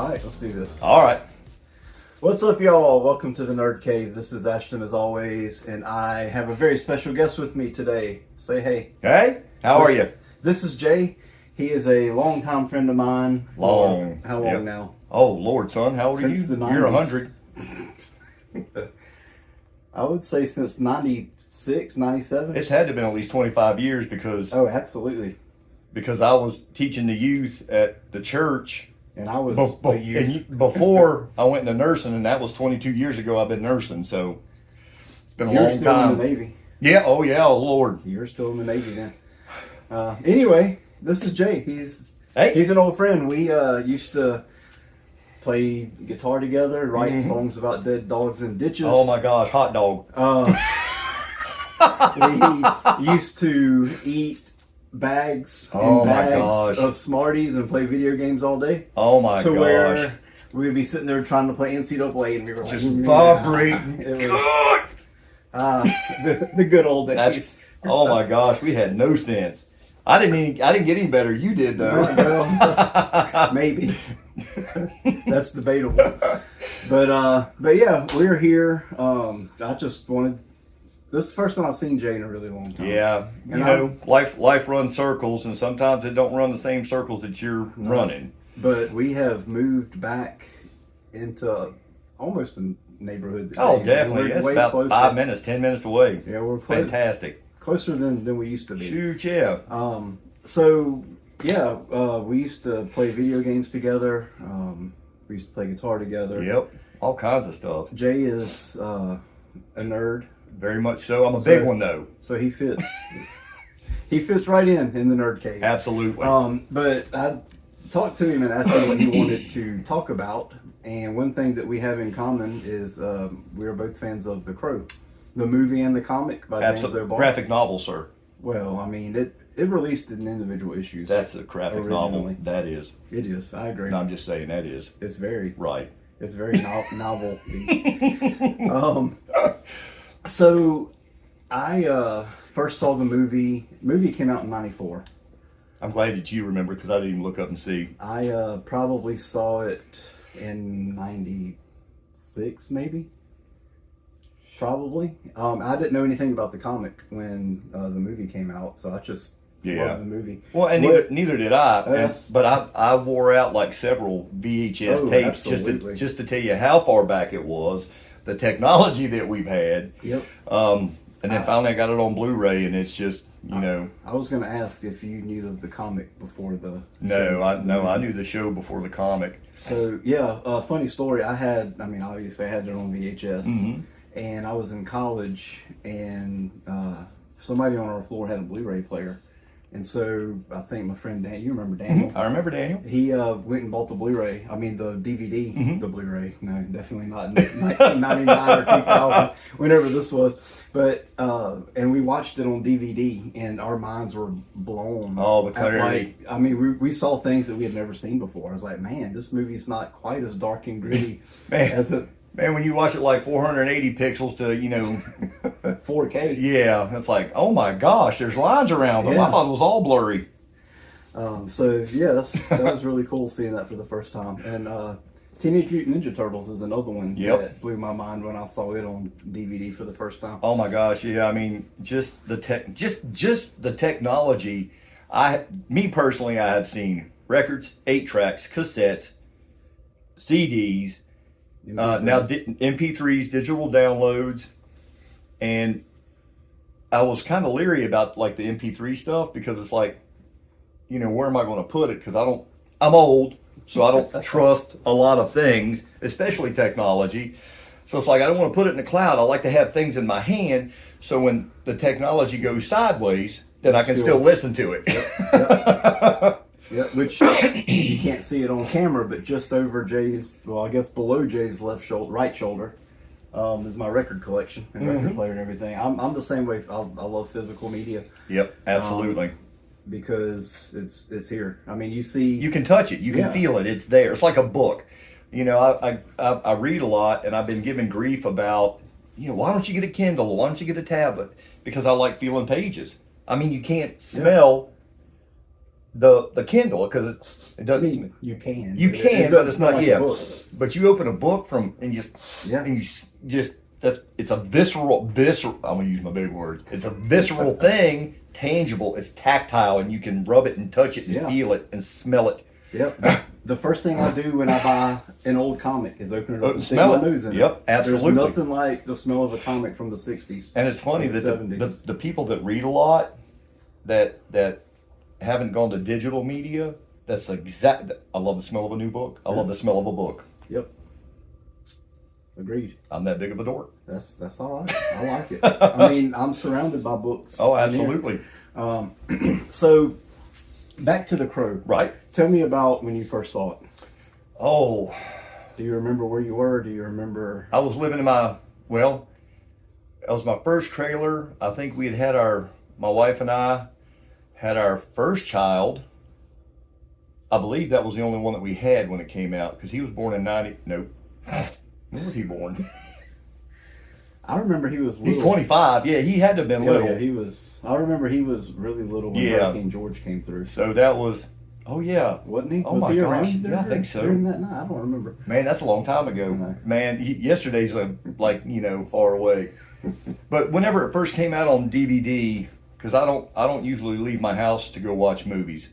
All right, let's do this. All right. What's up, y'all? Welcome to the Nerd Cave. This is Ashton, as always, and I have a very special guest with me today. Say hey. Hey, how are you? This is Jay. He is a longtime friend of mine. Long. How long Yep. now? Oh, Lord, son, how old Since are you? the You're 90s. 100. I would say since 96, 97. It's had to have been at least 25 years because Oh, absolutely. I was teaching the youth at the church And I was a youth. before I went into nursing, and that was 22 years ago. I've been nursing, so it's been a You're long still time. in the Navy. Yeah, oh yeah, oh Lord. You're still in the Navy then. Anyway, this is Jay. He's an old friend. We used to play guitar together, write songs about dead dogs in ditches. Oh my gosh, hot dog. We used to eat bags Oh and my bags gosh. of Smarties and play video games all day. Oh my to gosh. where we'd be sitting there trying to play NCAA and we were Just like, vibrating. It was, the good old days. Oh my gosh, we had no sense. I didn't get any better. You did though. Well, maybe. That's debatable. But yeah, we're here. I just wanted. This is the first time I've seen Jay in a really long time. Yeah, you know, life runs circles, and sometimes it don't run the same circles that you're running. But we have moved back into almost a neighborhood. These Oh, days. definitely. We're It's way about closer. 5 minutes, 10 minutes away. Yeah, we're Fantastic. closer than we used to be. Shoot, yeah. So yeah, we used to play video games together. We used to play guitar together. Yep. All kinds of stuff. Jay is a nerd. Very much so. I'm a big one though. So he fits. He fits right in the Nerd Cave. Absolutely. But I talked to him and asked him what he wanted to talk about. And one thing that we have in common is we are both fans of The Crow, the movie and the comic by James O'Barr. Graphic novel, sir. Well, I mean, it released in individual issues. That's a graphic novel. That is. It is. I agree. No, I'm just saying that is. It's very Right. It's very novel. So I first saw the movie. Movie came out in '94. I'm glad that you remember because I didn't even look up and see. I probably saw it in '96, maybe. Probably. I didn't know anything about the comic when the movie came out, so I just loved the movie. Well, and neither did I. Yes. But I wore out like several VHS tapes absolutely. just to tell you how far back it was, the technology that we've had. Yep. And then finally I got it on Blu-ray, and it's just I was going to ask if you knew of the comic before the. I knew the show before the comic. So yeah, funny story. Obviously I had it on VHS, and I was in college, and somebody on our floor had a Blu-ray player. And so I think my friend Dan, you remember Daniel? I remember Daniel. He went and bought the Blu-ray. I mean the DVD, the Blu-ray. No, definitely not 1999 or 2000, whenever this was. But and we watched it on DVD, and our minds were blown. Oh, the clarity! We saw things that we had never seen before. I was like, man, this movie's not quite as dark and gritty as it. Man, when you watch it like 480 pixels to 4K. Yeah, it's like, oh my gosh, there's lines around them. Yeah. I thought it was all blurry. So yeah, that was really cool seeing that for the first time. And Teenage Mutant Ninja Turtles is another one that blew my mind when I saw it on DVD for the first time. Oh my gosh, yeah. I mean, just the technology. Me personally, I have seen records, 8-tracks, cassettes, CDs. Now MP3s, digital downloads, and I was kind of leery about like the MP3 stuff because it's like, where am I going to put it? Because I'm old, so I don't trust a lot of things, especially technology. So it's like I don't want to put it in the cloud. I like to have things in my hand, so when the technology goes sideways, then I can still listen to it. Yep. Yeah, which you can't see it on camera, but just over Jay's, well, I guess below Jay's right shoulder, is my record collection and record player and everything. I'm the same way. I love physical media. Yep, absolutely. Because it's here. I mean, you can touch it, you can feel it. It's there. It's like a book. I read a lot, and I've been given grief about, why don't you get a Kindle? Why don't you get a tablet? Because I like feeling pages. I mean, you can't smell the Kindle, because it I doesn't. mean, you can. You can, but it's not like yet. a book. But you open a book from and Yeah. you just it's a visceral. I'm gonna use my big words. It's a visceral thing, tangible. It's tactile, and you can rub it and touch it and feel it and smell it. Yep. The first thing I do when I buy an old comic is open it up and smell stick my it. nose in it. Yep, absolutely. There's nothing like the smell of a comic from the 60s. And it's funny that the 70s. the people that read a lot that haven't gone to digital media. That's exact. I love the smell of a new book. I love the smell of a book. Yep. Agreed. I'm that big of a dork. That's all right. I like it. I mean, I'm surrounded by books. Oh, absolutely. So, back to The Crow. Right. Tell me about when you first saw it. Oh, Do you remember where you were? Do you remember? I was living in that was my first trailer. I think we had my wife and I had our first child. I believe that was the only one that we had when it came out, because he was born in 90. Nope. When was he born? I remember he was little. He's 25. Yeah, he had to have been little. Yeah, he was. I remember he was really little when Hurricane George came through. So that was, oh yeah. Wasn't he? Oh was my he gosh. around Yeah, I think so. during that night? I don't remember. Man, that's a long time ago. No. Man, yesterday's like far away. But whenever it first came out on DVD, because I don't usually leave my house to go watch movies.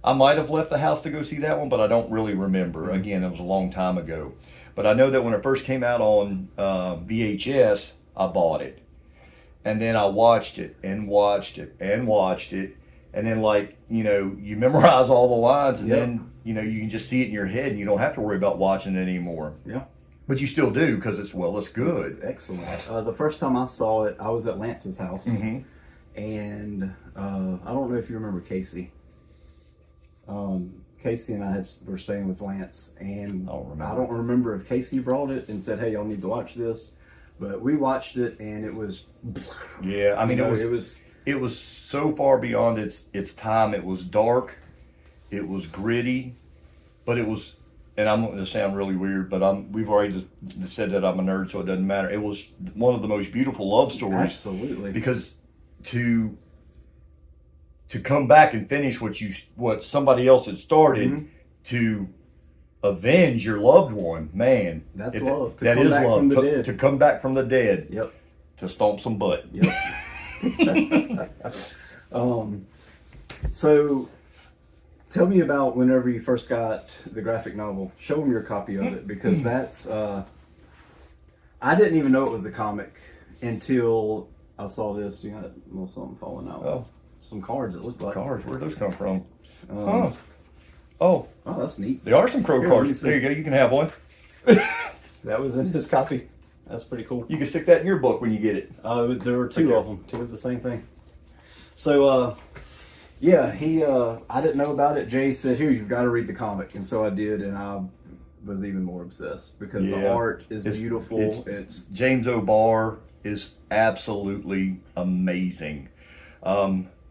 I might have left the house to go see that one, but I don't really remember. Again, it was a long time ago. But I know that when it first came out on VHS, I bought it. And then I watched it and watched it and watched it. And then you memorize all the lines, and then, you can just see it in your head, and you don't have to worry about watching it anymore. Yeah. But you still do, because it's good. It's excellent. The first time I saw it, I was at Lance's house. Mm-hmm. And I don't know if you remember Casey. Casey and I were staying with Lance, and I don't remember if Casey brought it and said, "Hey, y'all need to watch this," but we watched it, and it was. Yeah, I mean, it was so far beyond its time. It was dark, it was gritty, but it was. And I'm going to sound really weird, but we've already just said that I'm a nerd, so it doesn't matter. It was one of the most beautiful love stories. Absolutely. Because to come back and finish what somebody else had started, to avenge your loved one, man. That's love. That is love. From the dead. To come back from the dead. Yep. To stomp some butt. Yep. So, tell me about whenever you first got the graphic novel. Show them your copy of it, because that's. I didn't even know it was a comic until I saw this. You got a little something falling out. Oh. Some cards, it looked like. Cards? Where'd those come from? Huh. Oh, that's neat. they are some Crow cards. There you go. You can have one. That was in his copy. That's pretty cool. You can stick that in your book when you get it. There were two of them. Two of the same thing. So, yeah, I didn't know about it. Jay said, "Here, you've got to read the comic," and so I did, and I was even more obsessed because the art is beautiful. It's James O'Barr is absolutely amazing.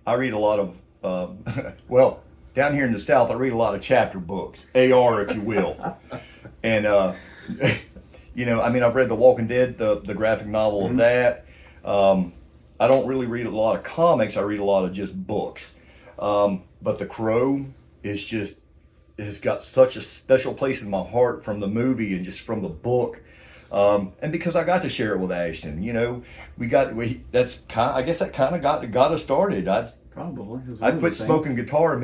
I read a lot of, down here in the South, I read a lot of chapter books, AR, if you will. And, I've read The Walking Dead, the graphic novel of that. I don't really read a lot of comics. I read a lot of just books. But The Crow has got such a special place in my heart from the movie and just from the book. And because I got to share it with Ashton, I guess that kind of got us started. I quit smoking guitar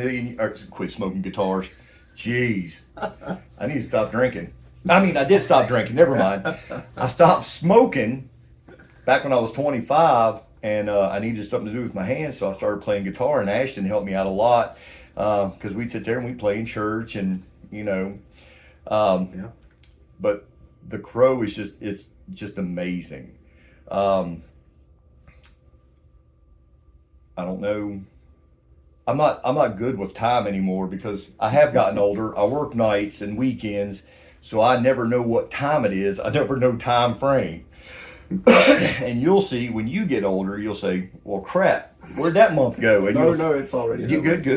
quit smoking guitars. Jeez, I need to stop drinking. I mean, I did stop drinking. Never mind. I stopped smoking back when I was 25, and I needed something to do with my hands, so I started playing guitar. And Ashton helped me out a lot because we'd sit there and we'd play in church, and But The Crow is just amazing. I don't know. I'm not good with time anymore because I have gotten older. I work nights and weekends, so I never know what time it is. I never know time frame. And you'll see when you get older, you'll say, "Well, crap, where'd that month go?" And no, it's already good.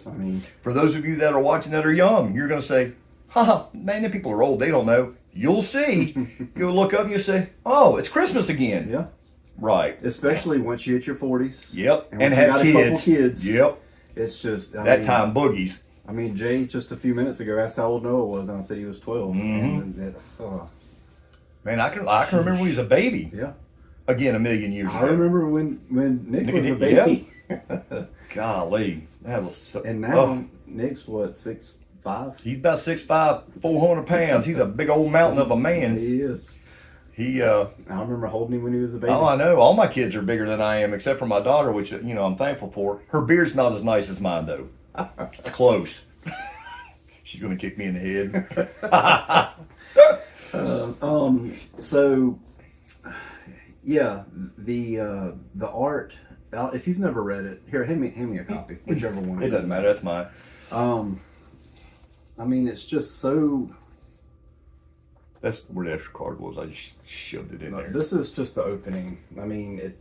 I mean, for those of you that are watching that are young, you're going to say, "Ha, man, the people are old. They don't know." You'll see. You'll look up and you'll say, "Oh, it's Christmas again." Yeah. Right. Especially once you hit your 40s. Yep. And have got kids. A couple kids. Yep. It's just Time boogies. I mean, Jay just a few minutes ago asked how old Noah was, and I said he was 12. And Man, I can remember when he was a baby. Yeah. Again, a million years ago. I remember when Nick was a baby. Yeah. Golly, that was so. And now Nick's what, 6'5"? He's about 6'5", 400 pounds. He's a big old mountain of a man. He is. I remember holding him when he was a baby. Oh, I know. All my kids are bigger than I am, except for my daughter, which I'm thankful for. Her beard's not as nice as mine, though. Close. She's gonna kick me in the head. So, yeah, the art. If you've never read it, here, hand me a copy, whichever one. It doesn't matter. That's mine. I mean, it's just so. That's where the extra card was. I just shoved it in there. This is just the opening. I mean,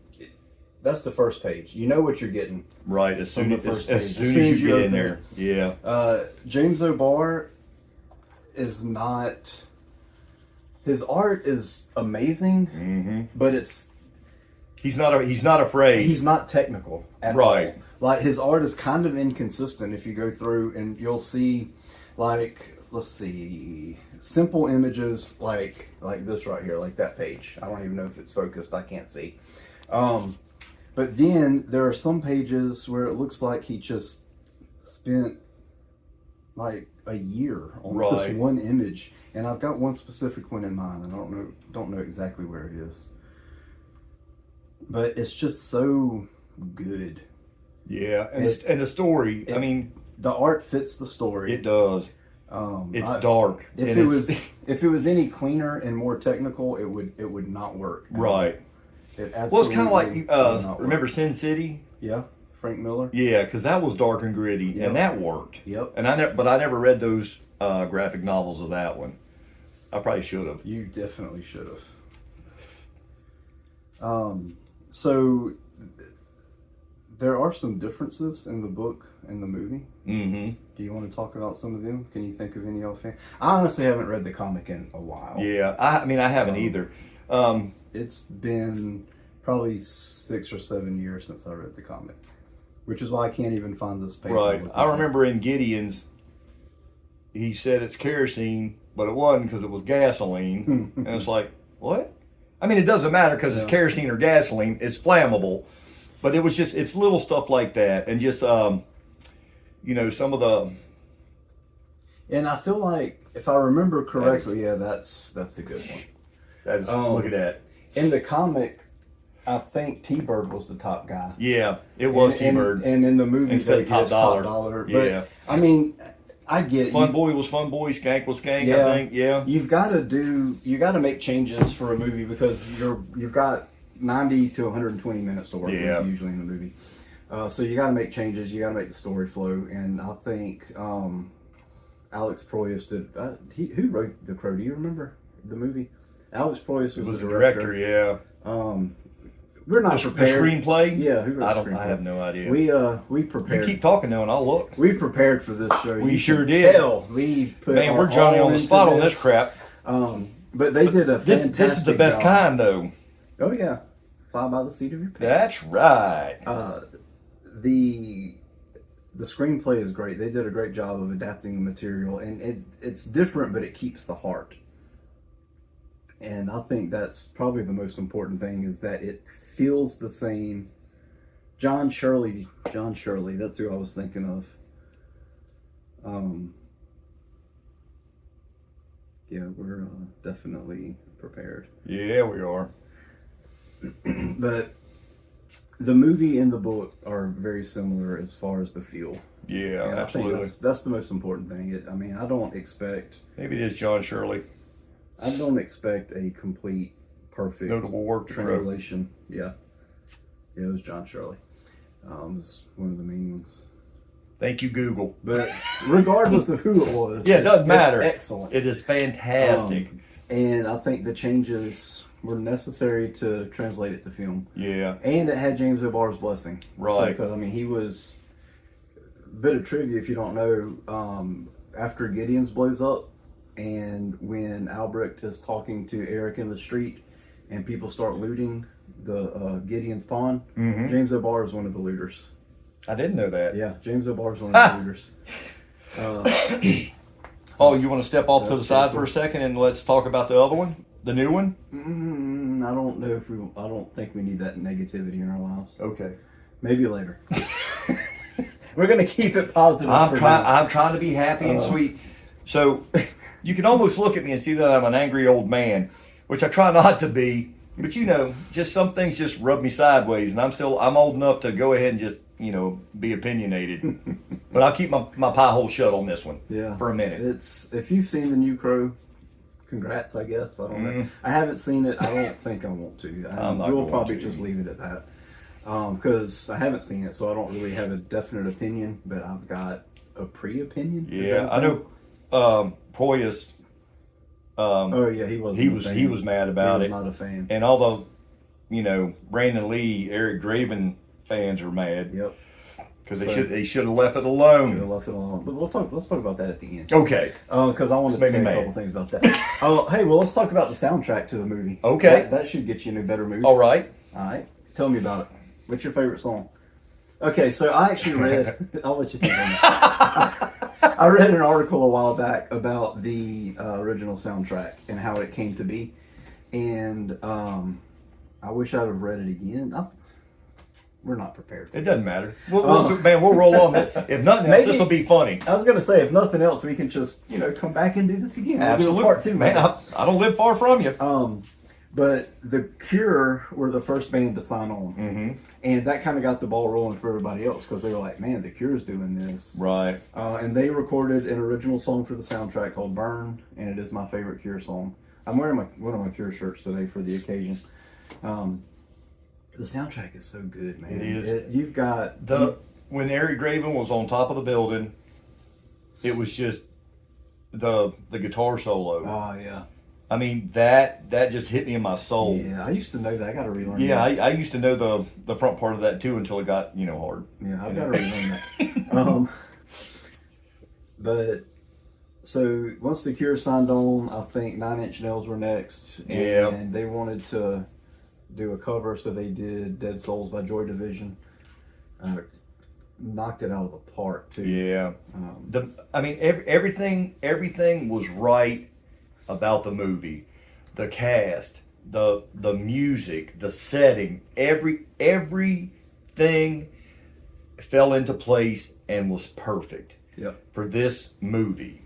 that's the first page. You know what you're getting. Right, as soon as you get in there. Yeah. James O'Barr is not. His art is amazing, but he's not afraid. He's not technical at right. all. Like, his art is kind of inconsistent if you go through, and you'll see, like, let's see, simple images like this right here, like that page. I don't even know if it's focused. I can't see. But then there are some pages where it looks like he just spent like a year on this one image. And I've got one specific one in mind. I don't know exactly where it is. But it's just so good. Yeah, and the story, I mean, the art fits the story. It does. It's dark. If it was any cleaner and more technical, it would not work. Right. It absolutely. Well, it's kind of like remember Sin City? Yeah, Frank Miller. Yeah, because that was dark and gritty, and that worked. Yep. And I never read those graphic novels of that one. I probably should have. You definitely should have. So there are some differences in the book and the movie. Mm-hmm. Do you want to talk about some of them? Can you think of any offhand? I honestly haven't read the comic in a while. Yeah, I mean, I haven't either. It's been probably 6 or 7 years since I read the comic, which is why I can't even find this page. Right. I remember in Gideon's, he said it's kerosene, but it wasn't because it was gasoline. And it's like, what? I mean, it doesn't matter because it's kerosene or gasoline. It's flammable. But it was just, it's little stuff like that. And just, some of the... And I feel like, if I remember correctly, that's a good one. That is, look at that. In the comic, I think T-Bird was the top guy. Yeah, it was T-Bird. And in the movie, instead of top dollar. But, yeah. I mean, I get it. Fun Boy was Fun Boy, Skank was Skank, I think. Yeah. You got to make changes for a movie because you've got 90 to 120 minutes to work with usually in the movie. So you got to make changes. You got to make the story flow. And I think Alex Proyas did. Who wrote The Crow? Do you remember the movie? Alex Proyas was the director. Yeah. We're not prepared. The screenplay? Yeah, who wrote the screenplay? I have no idea. We prepared. You keep talking now, and I'll look. We prepared for this show. We sure did. We put we're Johnny on the spot on this crap. But they did a fantastic This is the best job. kind, though. Oh yeah, fly by the seat of your pants. That's right. The screenplay is great. They did a great job of adapting the material, and it's different, but it keeps the heart. And I think that's probably the most important thing is that it feels the same. John Shirley, that's who I was thinking of. Yeah, we're definitely prepared. Yeah, we are. But the movie and the book are very similar as far as the feel. Yeah, and absolutely. I think that's the most important thing. I don't expect... Maybe it is John Shirley. I don't expect a complete, perfect notable work translation. Yeah, it was John Shirley. It was one of the main ones. Thank you, Google. But regardless of who it was, it doesn't matter. It's excellent. It is fantastic. And I think the changes were necessary to translate it to film. Yeah. And it had James O'Barr's blessing. Right. Because he was... A bit of trivia, if you don't know, after Gideon's blows up, and when Albrecht is talking to Eric in the street, and people start looting the Gideon's pawn, James O'Barr is one of the looters. I didn't know that. Yeah, James O'Barr's one of the leaders. Oh, you want to step off to the side for a second and let's talk about the other one, the new one? I don't know if I don't think we need that negativity in our lives. Okay. Maybe later. We're gonna keep it positive. I'm trying to be happy and sweet. So you can almost look at me and see that I'm an angry old man, which I try not to be. But just some things just rub me sideways, and I'm old enough to go ahead and just be opinionated. But I'll keep my pie hole shut on this one. For a minute. If you've seen the new Crow, congrats. I guess I don't know. I haven't seen it. I don't think I want to. We'll probably just leave it at that. Because I haven't seen it, so I don't really have a definite opinion, but I've got a pre-opinion. Yeah, I know. Poyas. Oh yeah, he was mad about it. He was not a fan. And although, Brandon Lee, Eric Draven fans are mad. Yep. Because they should have left it alone. Should have left it alone. But let's talk about that at the end. Okay. Because I wanted to say a couple things about that. Hey, well, let's talk about the soundtrack to the movie. Okay. That should get you in a better mood. All right. Tell me about it. What's your favorite song? Okay, so I actually read. I'll let you think on that. I read an article a while back about the original soundtrack and how it came to be, and I wish I'd have read it again. We're not prepared. It doesn't matter. We'll roll on it. If nothing else, this will be funny. I was going to say, if nothing else, we can just come back and do this again. Absolutely, part two, man. I don't live far from you. But the Cure were the first band to sign on, and that kind of got the ball rolling for everybody else because they were like, "Man, the Cure's doing this." Right. And they recorded an original song for the soundtrack called "Burn," and it is my favorite Cure song. I'm wearing one of my Cure shirts today for the occasion. The soundtrack is so good, man. It is. You've got when Eric Draven was on top of the building, it was just the guitar solo. Oh yeah. I mean that just hit me in my soul. Yeah, I used to know that. I got to relearn. Yeah, that. I used to know the front part of that too until it got hard. Yeah, I've got to relearn that. But so once the Cure signed on, I think 9 Inch Nails were next, and they wanted to do a cover, so they did "Dead Souls" by Joy Division. Knocked it out of the park too. Yeah. Everything was right about the movie, the cast, the music, the setting, everything fell into place and was perfect. Yep. For this movie.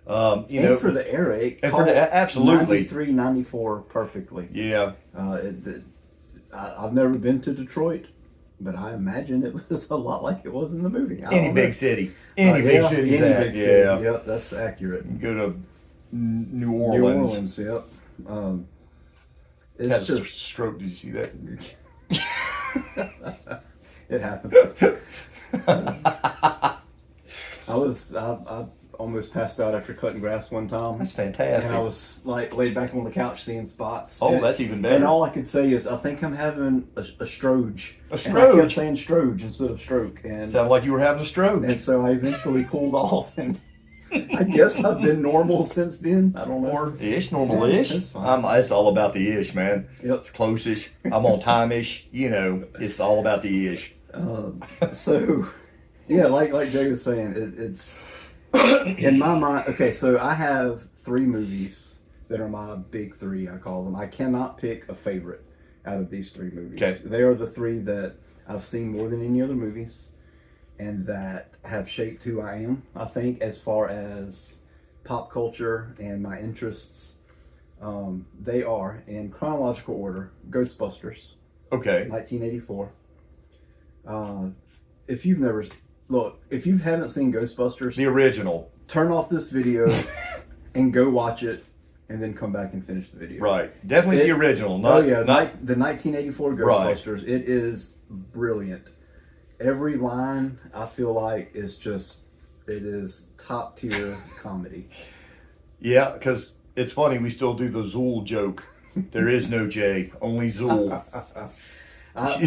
And for the era, it absolutely 93, 94 perfectly. Yeah. I've never been to Detroit, but I imagine it was a lot like it was in the movie. Any big city. Any city. Yep, that's accurate. Go to New Orleans. Yep. It's just a stroke. Did you see that? It happened. I almost passed out after cutting grass one time. That's fantastic. And I was laid back on the couch seeing spots. Oh, that's even better. And all I could say is, I think I'm having a stroge. A stroge? And I kept saying stroge instead of stroke. And sounded like you were having a stroke. And so I eventually cooled off, and I guess I've been normal since then. I don't know. Or ish, normal-ish. Yeah, that's fine. It's all about the ish, man. Yep. It's close-ish. I'm on time-ish. It's all about the ish. So, yeah, like Jay was saying, it's in my mind. Okay, so I have 3 movies that are my big 3. I call them. I cannot pick a favorite out of these 3 movies. Okay. They are the 3 that I've seen more than any other movies, and that have shaped who I am, I think, as far as pop culture and my interests. They are, in chronological order, Ghostbusters. Okay. 1984. If you haven't seen Ghostbusters, The original. turn off this video and go watch it, and then come back and finish the video. Right. Definitely the original. The 1984 Ghostbusters. Right. It is brilliant. Every line, I feel like, it is top tier comedy. Yeah, because it's funny, we still do the Zool joke. There is no J, only Zool. I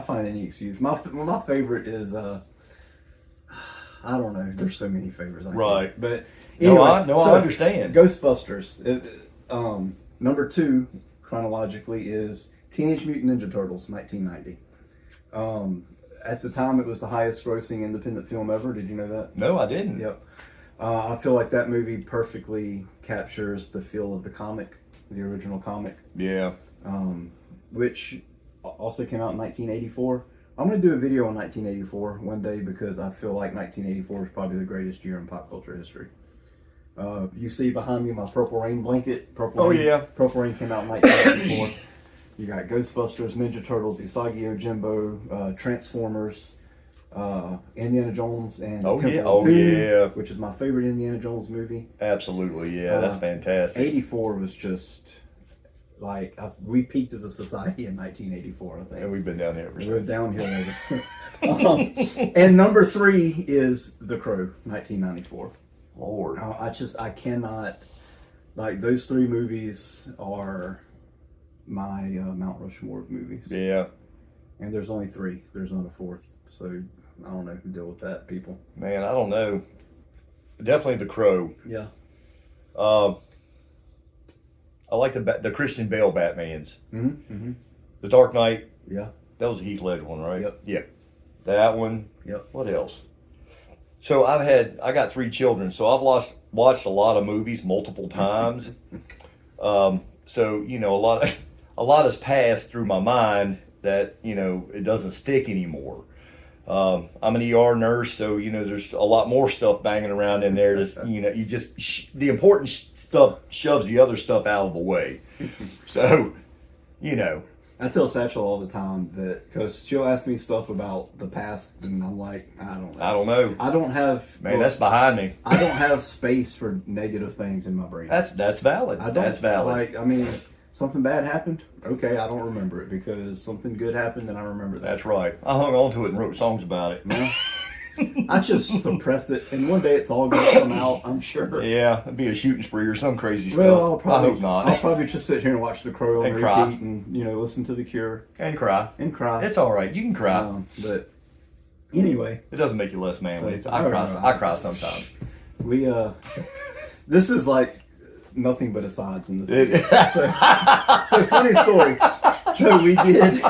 find any excuse. My favorite is, I don't know, there's so many favorites. Right. But anyway, I understand. Ghostbusters. Number 2, chronologically, is Teenage Mutant Ninja Turtles, 1990. At the time, it was the highest grossing independent film ever. Did you know that? No, I didn't. Yep. I feel like that movie perfectly captures the feel of the comic, the original comic. Yeah. Which also came out in 1984. I'm going to do a video on 1984 one day because I feel like 1984 is probably the greatest year in pop culture history. You see behind me my Purple Rain blanket. Purple Rain came out in 1984. You got Ghostbusters, Ninja Turtles, Usagi Yojimbo, Transformers, Indiana Jones, and Temple of Doom, which is my favorite Indiana Jones movie. Absolutely, yeah, that's fantastic. 84 was just like we peaked as a society in 1984, I think. And we've been down here ever since. We're downhill ever since. And number 3 is The Crow, 1994. Lord, I cannot, like, those 3 movies are my Mount Rushmore of movies. Yeah. And there's only 3. There's not a 4th. So I don't know who deal with that, people. Man, I don't know. Definitely The Crow. Yeah. I like the Christian Bale Batmans. Mm-hmm. Mm-hmm. The Dark Knight. Yeah. That was a Heath Ledger one, right? Yep. Yeah. That one. Yep. What else? So I got 3 children, so I've watched a lot of movies multiple times. So you know, a lot has passed through my mind that, you know, it doesn't stick anymore. I'm an ER nurse, so, you know, there's a lot more stuff banging around in there. That's, you know, you just the important stuff shoves the other stuff out of the way. So, you know, I tell Satchel all the time that, because she'll ask me stuff about the past, and I'm like, I don't know. I don't have. Man, that's behind me. I don't have space for negative things in my brain. That's valid. That's valid. Like, I mean, something bad happened. Okay, I don't remember it because something good happened, and I remember that. That's right. I hung on to it and wrote songs about it. No. I just suppress it, and one day it's all going to come out, I'm sure. Yeah, it'd be a shooting spree or some crazy Well, stuff. I hope not. I'll probably just sit here and watch The Crow on And repeat cry. and, you know, listen to The Cure. And cry. It's all right. You can cry. But anyway. It doesn't make you less manly. So, I cry sometimes. We, this is like nothing but asides in this video. So funny story. So we did...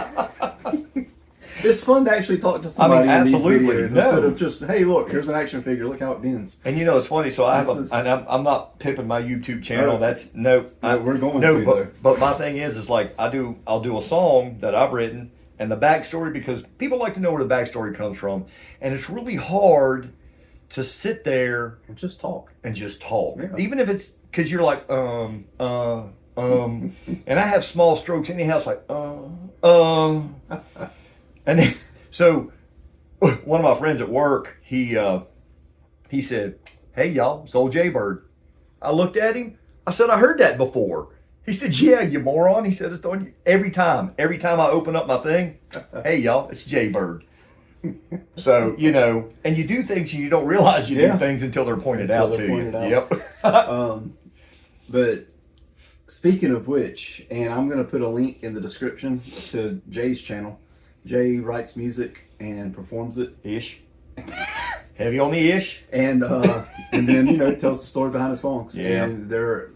It's fun to actually talk to somebody in these videos instead of just, hey, look, here's an action figure. Look how it bends. And you know, it's funny. So I'm not pimping my YouTube channel. We're going to though. But my thing is like I'll do a song that I've written and the backstory, because people like to know where the backstory comes from, and it's really hard to sit there and just talk. Yeah. Even if it's because you're like and I have small strokes anyhow. It's like And then, so one of my friends at work, he said, "Hey y'all, it's old Jaybird." I looked at him. I said, "I heard that before." He said, "Yeah, you moron." He said, "It's on you every time. Every time I open up my thing, hey y'all, it's Jaybird." So, you know, and you do things and you don't realize you do things until they're pointed out to you. Yep. But speaking of which, and I'm going to put a link in the description to Jay's channel. Jay writes music and performs it. Ish. Heavy on the ish. And then, you know, tells the story behind the songs. Yeah. And they're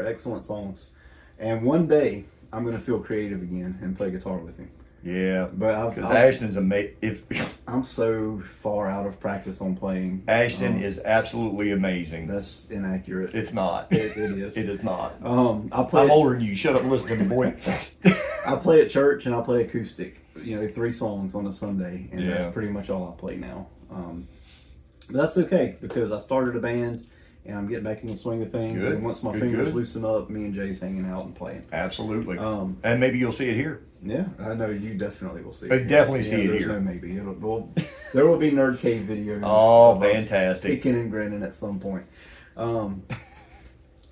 excellent songs. And one day I'm going to feel creative again and play guitar with him. Yeah. But because Ashton's amazing. I'm so far out of practice on playing. Ashton is absolutely amazing. That's inaccurate. It's not. It is. It is not. I'm older than you. Shut up and listen to me, boy. I play at church and I play acoustic. You know, 3 songs on a Sunday, and that's pretty much all I play now. But that's okay because I started a band and I'm getting back in the swing of things. Good. And once my fingers loosen up, me and Jay's hanging out and playing. Absolutely. And maybe you'll see it here. Yeah, I know you definitely will see it. I definitely see it there's here. No maybe. There will be NerdCave videos. Oh, fantastic! Picking and grinning at some point.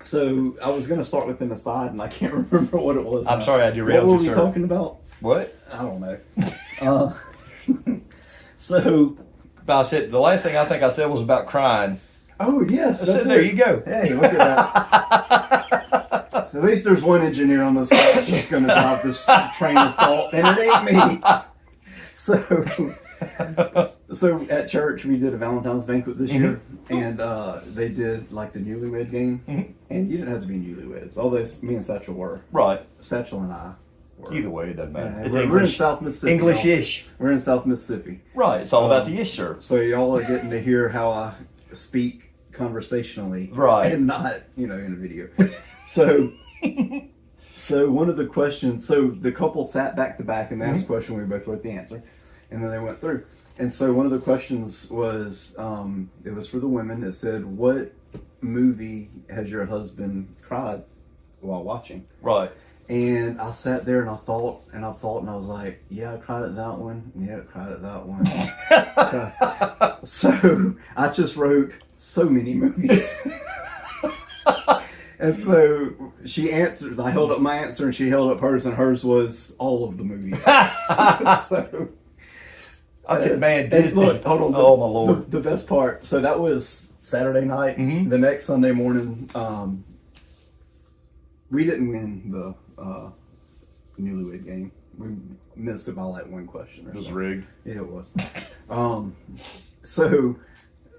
So I was going to start with an aside, and I can't remember what it was. I'm sorry, I derailed you. What were we talking about? What? I don't know. So I said the last thing I think I said was about crying. Oh yes, that's there you go. Hey, look at that. At least there's one engineer on this side that's just going to drive this train of thought, and it ain't me. So at church we did a Valentine's banquet this year, and they did like the newlywed game, and you didn't have to be newlyweds, although me and Satchel were. Right. Satchel and I Either way, it doesn't matter. It's we're in English, South Mississippi. English-ish. We're in South Mississippi. Right. It's all about the ish, sir. So y'all are getting to hear how I speak conversationally, right, and not in a video. So, one of the questions. So the couple sat back to back and asked a question. We both wrote the answer, and then they went through. And so one of the questions was, it was for the women. It said, "What movie has your husband cried while watching?" Right. And I sat there and I thought, and I was like, yeah, I cried at that one. Yeah, I cried at that one. So I just wrote so many movies. And so she answered, I held up my answer and she held up hers, and hers was all of the movies. So, okay, man, look, hold on. Oh, my Lord. The best part, so that was Saturday night. Mm-hmm. The next Sunday morning, we didn't win the Newlywed Game. We missed it by like one question. It was rigged. Yeah, it was. So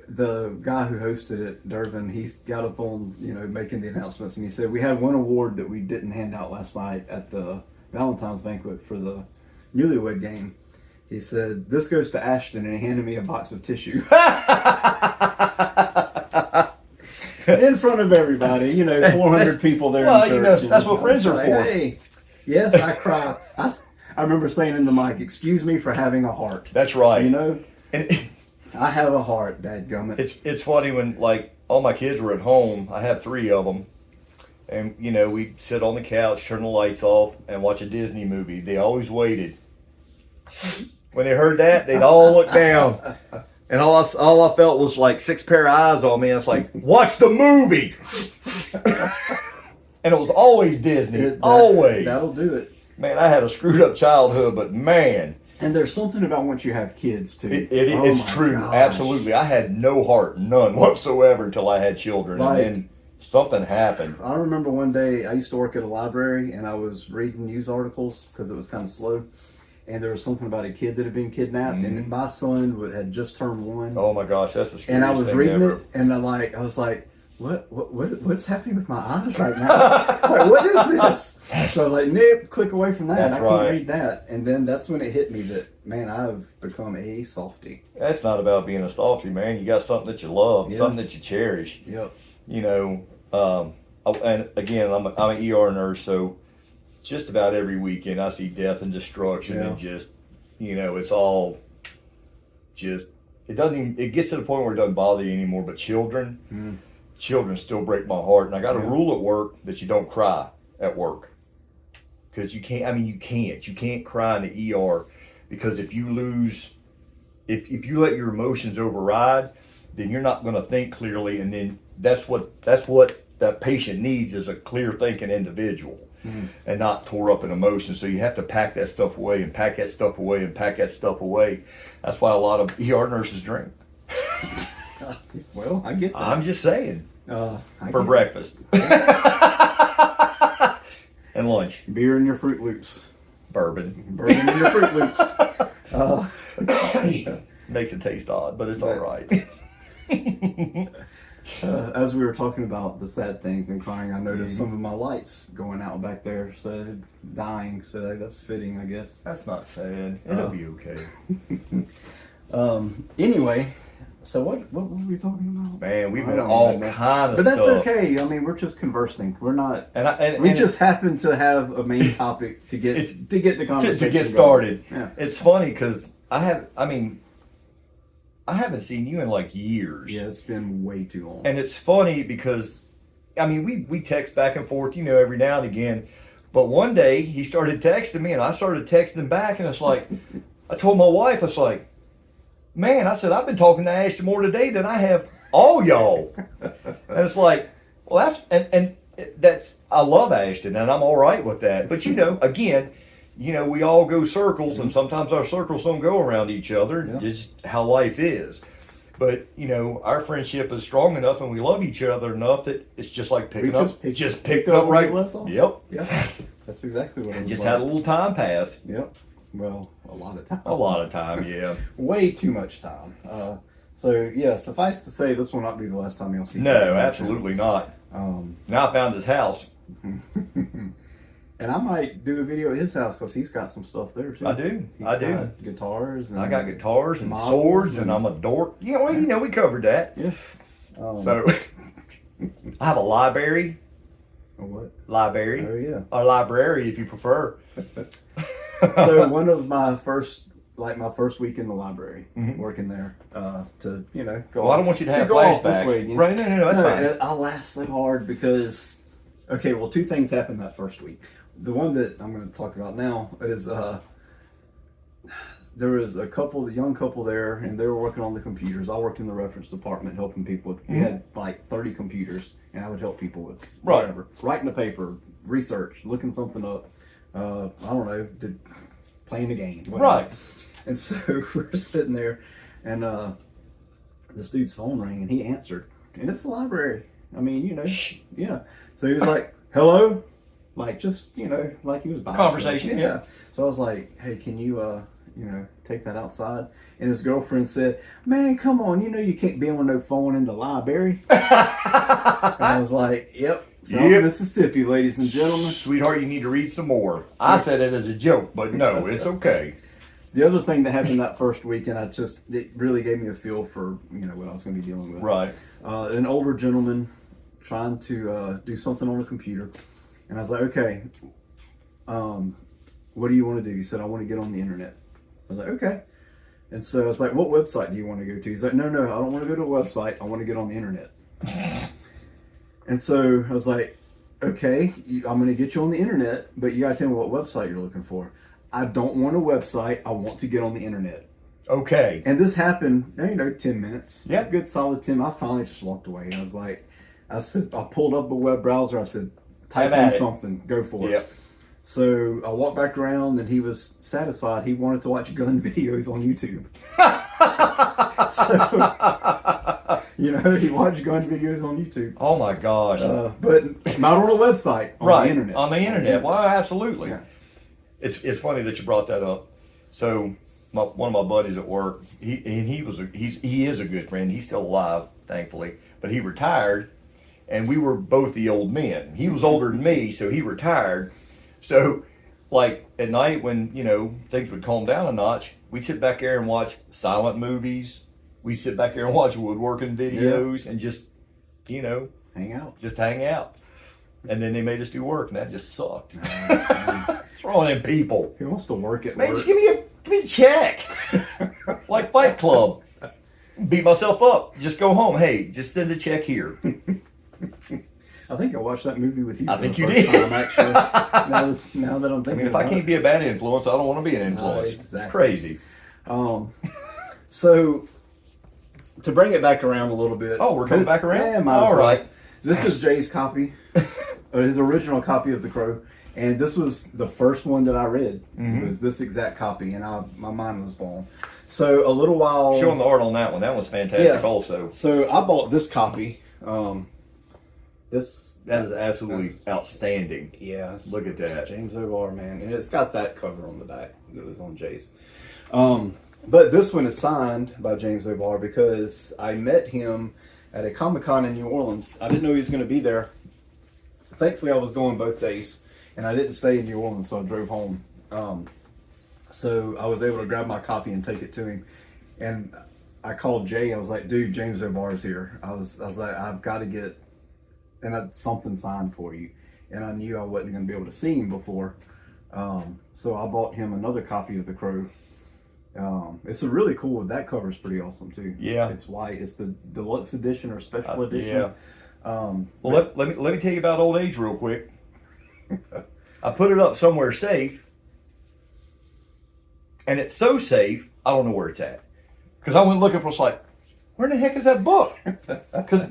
the guy who hosted it, Dervin, he got up on making the announcements, and he said we had one award that we didn't hand out last night at the Valentine's banquet for the Newlywed Game. He said, "This goes to Ashton," and he handed me a box of tissue. In front of everybody, 400 people there. Well, in church, that's what friends are for. Hey, yes, I cry. I remember saying in the mic, "Excuse me for having a heart." That's right. And I have a heart, dadgummit. It's funny when all my kids were at home. I have 3 of them, and we'd sit on the couch, turn the lights off, and watch a Disney movie. They always waited. When they heard that, they'd all look down. And all I felt was like 6 pair of eyes on me. And it's like, watch the movie. And it was always Disney. Always. That'll do it. Man, I had a screwed up childhood, but man. And there's something about once you have kids too. It's true. Gosh. Absolutely. I had no heart, none whatsoever, until I had children. And then something happened. I remember one day I used to work at a library, and I was reading news articles because it was kind of slow. And there was something about a kid that had been kidnapped, and my son had just turned 1. Oh my gosh, that's the scariest thing And I was reading ever. it, and I was like, what's happening with my eyes right now? Like, what is this? So I was like, nope, click away from that. I can't read that. And then that's when it hit me that, man, I've become a softie. That's not about being a softie, man. You got something that you love, something that you cherish. Yep. And again, I'm an ER nurse, so just about every weekend I see death and destruction, and just, it's all just, it gets to the point where it doesn't bother you anymore. But children still break my heart. And I got a rule at work that you don't cry at work. Because you can't cry in the ER, because if you let your emotions override, then you're not going to think clearly. And then that's what that patient needs, is a clear thinking individual. And not tore up in emotion. So you have to pack that stuff away and pack that stuff away and pack that stuff away. That's why a lot of ER nurses drink. Well, I get that. I'm just saying. For breakfast. And lunch. Beer in your Fruit Loops. Bourbon in your Fruit Loops. Makes it taste odd, but it's all right. As we were talking about the sad things and crying, I noticed some of my lights going out back there, so dying. So that's fitting, I guess. That's not sad. It'll be okay. Anyway, so what were we talking about? Man, we've been all kind of But that's stuff. okay. I mean, we're just conversing. We're not. We just happen to have a main topic to get the conversation to get started. Yeah. It's funny because I haven't seen you in like years. Yeah, it's been way too long. And it's funny because, we text back and forth, every now and again. But one day he started texting me and I started texting back, and it's like, I told my wife, it's like, man, I said, I've been talking to Ashton more today than I have all y'all. And it's like, well, that's, I love Ashton and I'm all right with that. But again, we all go circles, and sometimes our circles don't go around each other. Yeah. Just how life is. But, our friendship is strong enough and we love each other enough that it's just like picked up right. Left off. Yep. Yeah. That's exactly what it was. Just had a little time pass. Yep. Well, a lot of time. A lot of time, yeah. Way too much time. Suffice to say, this will not be the last time you'll see. No, absolutely not. Now I found his house. And I might do a video at his house because he's got some stuff there too. I do. He's I do. got guitars. And I got guitars and models swords, and I'm a dork. Yeah, well, you know, we covered that. Yeah. So, I have a library. A what? Library. Oh yeah. Or library, if you prefer. So one of my first week in the library, Mhm. working there, to go. Well, I don't want you to have go off this flashbacks. way again. Right? No, that's fine. I laughed so hard because, okay, well, two things happened that first week. The one that I'm going to talk about now is there was a young couple there, and they were working on the computers. I worked in the reference department helping people with. We had like 30 computers, and I would help people with whatever, writing a paper, research, looking something up. I don't know, playing a game, whatever. Right. And so we're sitting there, and this dude's phone rang, and he answered, and it's the library. I mean, yeah. So he was like, "Hello," like just like he was by Conversation, himself. Yeah. So I was like, "Hey, can you take that outside?" And his girlfriend said, "Man, come on, you can't be on no phone in the library." And I was like, "Yep, South Mississippi, ladies and gentlemen." Sweetheart, you need to read some more. I said it as a joke, but no, it's okay. The other thing that happened that first week, and it really gave me a feel for what I was going to be dealing with. Right. An older gentleman trying to do something on a computer, and I was like, "Okay, what do you want to do?" He said, "I want to get on the internet." I was like, "Okay." And so I was like, "What website do you want to go to?" He's like, No, I don't want to go to a website. I want to get on the internet." And so I was like, "Okay, I'm going to get you on the internet, but you got to tell me what website you're looking for." "I don't want a website. I want to get on the internet." Okay. And this happened, 10 minutes. Yeah. Good solid 10. I finally just walked away. I said, I pulled up a web browser. I said, type in something, go for it. Yep. So I walked back around, and he was satisfied. He wanted to watch gun videos on YouTube. So, he watched gun videos on YouTube. Oh my gosh. But not on a website, on the internet. On the internet. Well, absolutely. Yeah. It's funny that you brought that up. So one of my buddies at work, he is a good friend. He's still alive, thankfully, but he retired, and we were both the old men. He was older than me, so he retired. So, like at night when things would calm down a notch, we'd sit back there and watch silent movies. We sit back there and watch woodworking videos and just hang out. Just hang out. And then they made us do work, and that just sucked. What's wrong with them people? He wants to work at Man, work. just give me a check. Like Fight Club. Beat myself up. Just go home. Hey, just send a check here. I think I watched that movie with you. I for think the you first did. time, actually. Now that I'm thinking If I can't be a bad influence, I don't want to be an influence. Exactly. It's crazy. So, to bring it back around a little bit. Oh, we're coming back around? Yeah, All right. This is Jay's copy, his original copy of The Crow. And this was the first one that I read. It was this exact copy, and my mind was blown. So a little while. Showing the art on that one. That one's fantastic also. So I bought this copy. That is absolutely outstanding. Yeah. Look at that. James O'Barr, man. And it's got that cover on the back that was on Jay's. But this one is signed by James O'Barr because I met him at a Comic-Con in New Orleans. I didn't know he was going to be there. Thankfully, I was going both days, and I didn't stay in New Orleans, so I drove home. So I was able to grab my copy and take it to him. And I called Jay. I was like, "Dude, James O'Barr's here." I was like, "I've got to get something signed for you." And I knew I wasn't going to be able to see him before. So I bought him another copy of The Crow. It's a really cool. That cover's pretty awesome too. Yeah, it's white. It's the deluxe edition or special edition. Yeah. Well, let me tell you about old age real quick. I put it up somewhere safe, and it's so safe I don't know where it's at. Because I went looking for, it's like, where the heck is that book? Because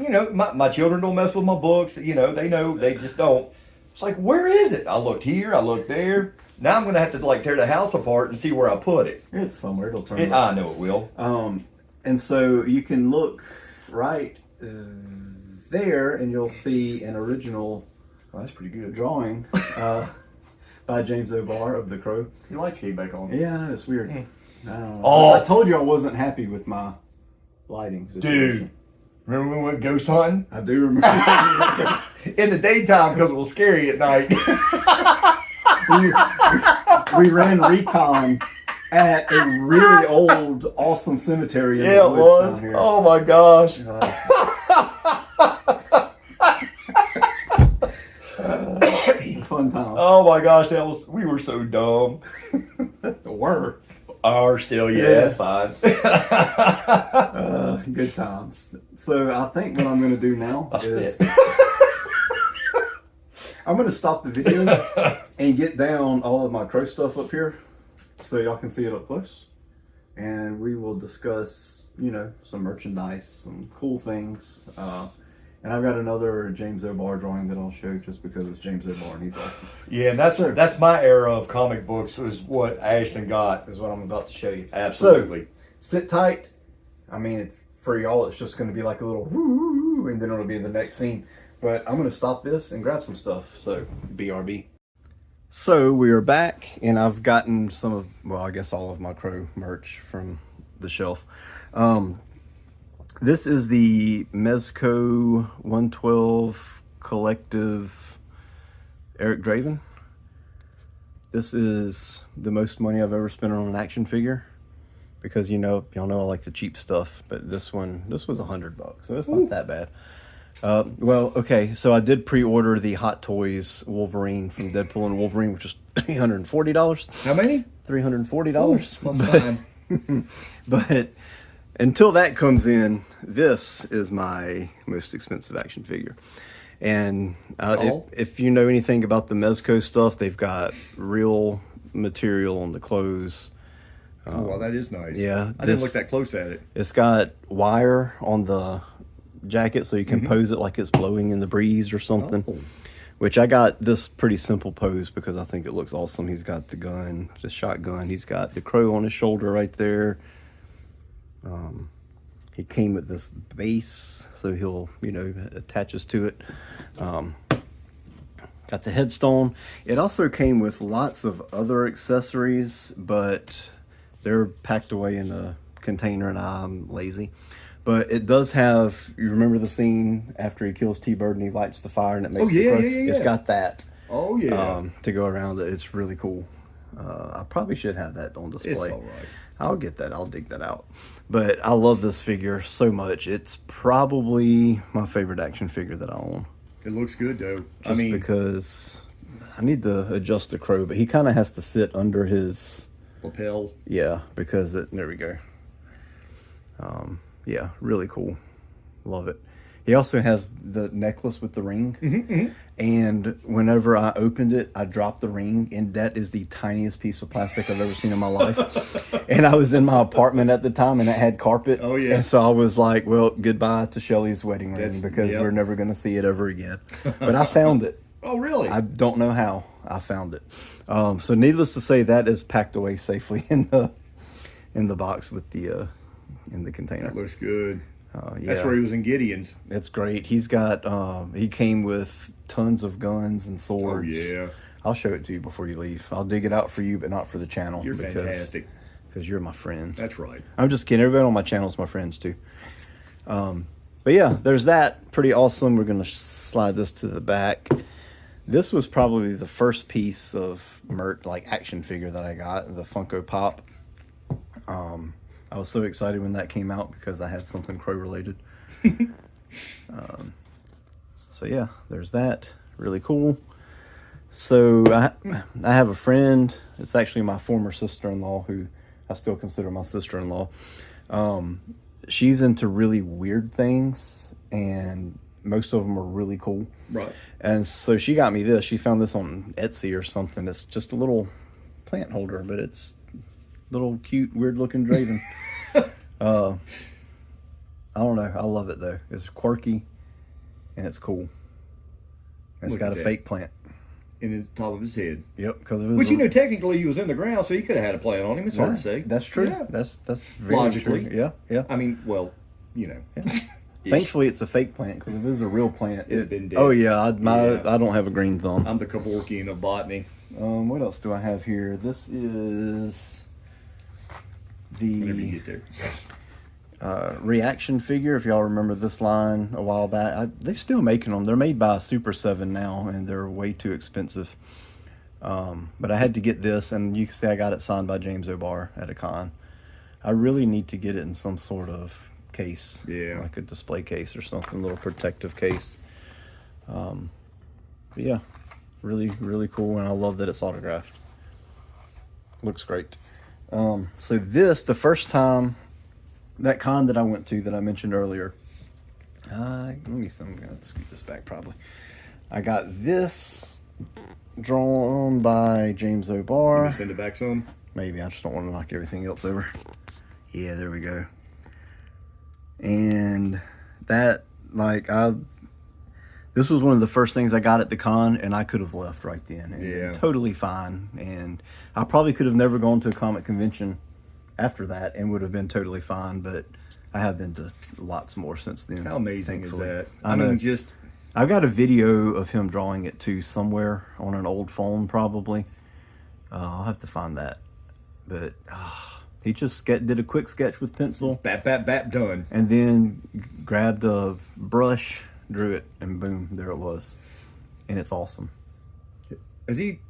my children don't mess with my books. They know they just don't. It's like, where is it? I looked here, I looked there. Now I'm going to have to tear the house apart and see where I put it. It's somewhere. It'll turn up. I know it will. And so you can look right there, and you'll see an original. Oh, that's pretty good. Drawing by James O'Barr of The Crow. Your lights came back on. Yeah, it's weird. I told you I wasn't happy with my lighting situation. Dude, remember when we went ghost hunting? I do remember. In the daytime because it was scary at night. we ran recon at a really old, awesome cemetery in Yeah, the it woods was. down here. Oh my gosh. Fun times. Oh my gosh, we were so dumb. Were. Are still, yeah, Yeah. that's fine. Good times. So I think what I'm going to do now is I'm going to stop the video and get down all of my crow stuff up here so y'all can see it up close. And we will discuss, you know, some merchandise, some cool things. And I've got another James O'Barr drawing that I'll show just because it's James O'Barr and he's awesome. Yeah, and that's my era of comic books was what Ashton got. Is what I'm about to show you. Absolutely. So, sit tight. I mean, for y'all, it's just going to be like a little woo, and then it'll be in the next scene. But I'm going to stop this and grab some stuff. So, BRB. So, we are back, and I've gotten some of, well, I guess all of my Crow merch from the shelf. This is the Mezco 112 Collective Eric Draven. This is the most money I've ever spent on an action figure because y'all know I like the cheap stuff, but this was $100, so it's not that bad. Well, okay, so I did pre-order the Hot Toys Wolverine from Deadpool and Wolverine, which is $340. How many? $340. That's fine. But until that comes in, this is my most expensive action figure. And if you know anything about the Mezco stuff, they've got real material on the clothes. Oh, well, that is nice. Yeah. I didn't look that close at it. It's got wire on the jacket so you can pose it like it's blowing in the breeze or something. Oh. Which I got this pretty simple pose because I think it looks awesome. He's got the gun, the shotgun. He's got the crow on his shoulder right there. He came with this base, so he'll, attaches to it. Got the headstone. It also came with lots of other accessories, but they're packed away in a container, and I'm lazy. But it does have, you remember the scene after he kills T-Bird and he lights the fire and it makes the crow? Yeah. It's got that. Oh, yeah. To go around it. It's really cool. I probably should have that on display. It's all right. I'll get that. I'll dig that out. But I love this figure so much. It's probably my favorite action figure that I own. It looks good, though. Just because I need to adjust the crow, but he kind of has to sit under his lapel. Yeah, because there we go. Yeah, really cool. Love it. He also has the necklace with the ring. And whenever I opened it, I dropped the ring, and that is the tiniest piece of plastic I've ever seen in my life. And I was in my apartment at the time, and it had carpet. Oh, yeah. And so I was like, well, goodbye to Shelly's wedding ring because we're never going to see it ever again. But I found it. Oh, really? I don't know how I found it. So needless to say, that is packed away safely in the box with the in the container. That looks good. Yeah. That's where he was in Gideon's. It's great. He's got, he came with tons of guns and swords. Oh, yeah. I'll show it to you before you leave. I'll dig it out for you, but not for the channel. You're fantastic. Because you're my friend. That's right. I'm just kidding. Everybody on my channel is my friends, too. But yeah, there's that. Pretty awesome. We're going to slide this to the back. This was probably the first piece of merch, like action figure that I got, the Funko Pop. I was so excited when that came out because I had something crow related. So yeah, there's that. Really cool. So I have a friend. It's actually my former sister-in-law, who I still consider my sister-in-law. She's into really weird things, and most of them are really cool. Right. And so she got me this. She found this on Etsy or something. It's just a little plant holder, but it's little cute, weird-looking Draven. I don't know. I love it, though. It's quirky, and it's cool. It's got a fake plant. In the top of his head. Yep. Which, technically he was in the ground, so he could have had a plant on him. It's hard to say. That's true. Yeah. That's very logically. true. Yeah. I mean, well, Yeah. Thankfully, it's a fake plant, because if it was a real plant, it'd been dead. Oh, yeah. I don't have a green thumb. I'm the Kevorkian of botany. What else do I have here? This is whenever you get there. Reaction figure. If y'all remember this line a while back, they're still making them. They're made by Super 7 now, and they're way too expensive. But I had to get this, and you can see I got it signed by James O'Barr at a con. I really need to get it in some sort of case. Yeah. Like a display case or something, a little protective case. But yeah, really, really cool, and I love that it's autographed. Looks great. So this, the first time, that con that I went to that I mentioned earlier, let me see, I'm going to scoot this back probably. I got this drawn by James O'Barr. You send it back some? Maybe, I just don't want to knock everything else over. Yeah, there we go. And that, like, this was one of the first things I got at the con, and I could have left right then. And Yeah. totally fine. And I probably could have never gone to a comic convention after that and would have been totally fine, but I have been to lots more since then. How amazing thankfully. is that? I know. mean, just... I've got a video of him drawing it too somewhere on an old phone probably. I'll have to find that. But he just did a quick sketch with pencil. Bap, bap, bap, done. And then grabbed a brush, drew it, and boom, there it was. And it's awesome. Has he